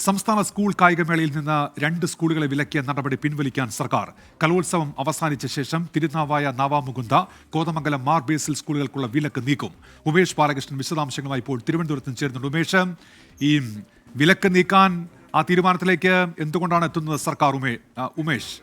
സംസ്ഥാന സ്കൂൾ കായികമേളയിൽ നിന്ന് 2 സ്കൂളുകളെ വിലക്കിയ നടപടി പിൻവലിക്കാൻ സർക്കാർ. കലോത്സവം അവസാനിച്ച ശേഷം തിരുനാവായ നാവാമുകുന്ദ, കോതമംഗലം മാർ ബേസിൽ സ്കൂളുകൾക്കുള്ള വിലക്ക് നീക്കും. ഉമേഷ് ബാലകൃഷ്ണൻ വിശദാംശങ്ങളുമായി ഇപ്പോൾ തിരുവനന്തപുരത്ത് ചേർന്നുണ്ട്. ഉമേഷ്, ഈ വിലക്ക് നീക്കാൻ ആ തീരുമാനത്തിലേക്ക് എന്തുകൊണ്ടാണ് എത്തുന്നത് സർക്കാർ? ഉമേഷ്,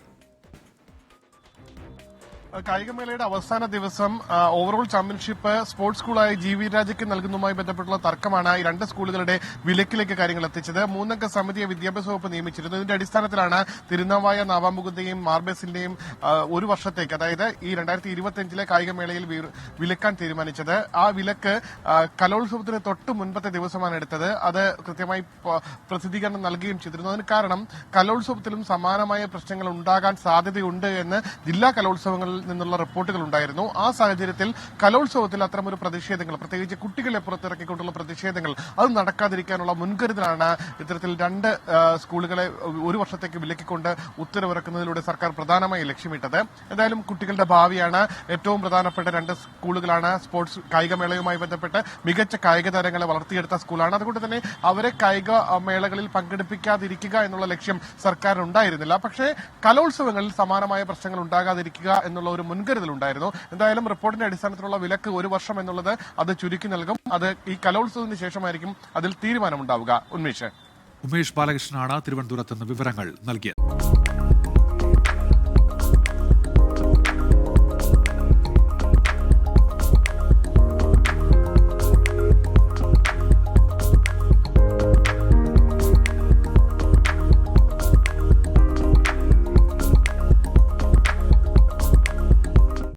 കായികമേളയുടെ അവസാന ദിവസം ഓവറോൾ ചാമ്പ്യൻഷിപ്പ് സ്പോർട്സ് സ്കൂളായ GV രാജയ്ക്ക് നൽകുന്നതുമായി ബന്ധപ്പെട്ടുള്ള തർക്കമാണ് ഈ 2 സ്കൂളുകളുടെ വിലക്കിലേക്ക് കാര്യങ്ങൾ എത്തിച്ചത്. 3 അംഗ സമിതിയെ വിദ്യാഭ്യാസ വകുപ്പ് നിയമിച്ചിരുന്നു. ഇതിന്റെ അടിസ്ഥാനത്തിലാണ് തിരുനാവായ നാവാമുകുന്ദയും മാർബേസിന്റെയും 1 വർഷത്തേക്ക്, അതായത് ഈ 2025 കായികമേളയിൽ വിലക്കാൻ തീരുമാനിച്ചത്. ആ വിലക്ക് കലോത്സവത്തിന് തൊട്ട് മുൻപത്തെ ദിവസമാണ് എടുത്തത്. അത് കൃത്യമായി പ്രസിദ്ധീകരണം നൽകുകയും ചെയ്തിരുന്നു. അതിന് കാരണം കലോത്സവത്തിലും സമാനമായ പ്രശ്നങ്ങൾ ഉണ്ടാകാൻ സാധ്യതയുണ്ട് എന്ന് ജില്ലാ കലോത്സവങ്ങളിൽ നിന്നുള്ള റിപ്പോർട്ടുകൾ ഉണ്ടായിരുന്നു. ആ സാഹചര്യത്തിൽ കലോത്സവത്തിൽ അത്തരമൊരു പ്രതിഷേധങ്ങൾ, പ്രത്യേകിച്ച് കുട്ടികളെ പുറത്തിറക്കിക്കൊണ്ടുള്ള പ്രതിഷേധങ്ങൾ, അത് നടക്കാതിരിക്കാനുള്ള മുൻകരുതലാണ് ഇത്തരത്തിൽ 2 സ്കൂളുകളെ 1 വർഷത്തേക്ക് വിലക്കിക്കൊണ്ട് ഉത്തരവിറക്കുന്നതിലൂടെ സർക്കാർ പ്രധാനമായി ലക്ഷ്യമിട്ടത്. എന്തായാലും കുട്ടികളുടെ ഭാവിയാണ്. ഏറ്റവും പ്രധാനപ്പെട്ട 2 സ്കൂളുകളാണ്. സ്പോർട്സ് കായികമേളയുമായി ബന്ധപ്പെട്ട് മികച്ച കായിക താരങ്ങളെ വളർത്തിയെടുത്ത സ്കൂളാണ്. അതുകൊണ്ട് തന്നെ അവരെ കായിക മേളകളിൽ പങ്കെടുപ്പിക്കാതിരിക്കുക എന്നുള്ള ലക്ഷ്യം സർക്കാരിനുണ്ടായിരുന്നില്ല. പക്ഷേ കലോത്സവങ്ങളിൽ സമാനമായ പ്രശ്നങ്ങൾ ഉണ്ടാകാതിരിക്കുക എന്നുള്ള ഒരു മുൻകരുതൽ ഉണ്ടായിരുന്നു. എന്തായാലും റിപ്പോർട്ടിന്റെ അടിസ്ഥാനത്തിലുള്ള വിലക്ക് 1 വർഷം എന്നുള്ളത് അത് ചുരുക്കി നൽകും. അത് ഈ കലോത്സവത്തിന് ശേഷമായിരിക്കും അതിൽ തീരുമാനമുണ്ടാവുക. ഉമേഷ് ബാലകൃഷ്ണനാണ് തിരുവനന്തപുരത്ത് നിന്ന് വിവരങ്ങൾ നൽകിയത്.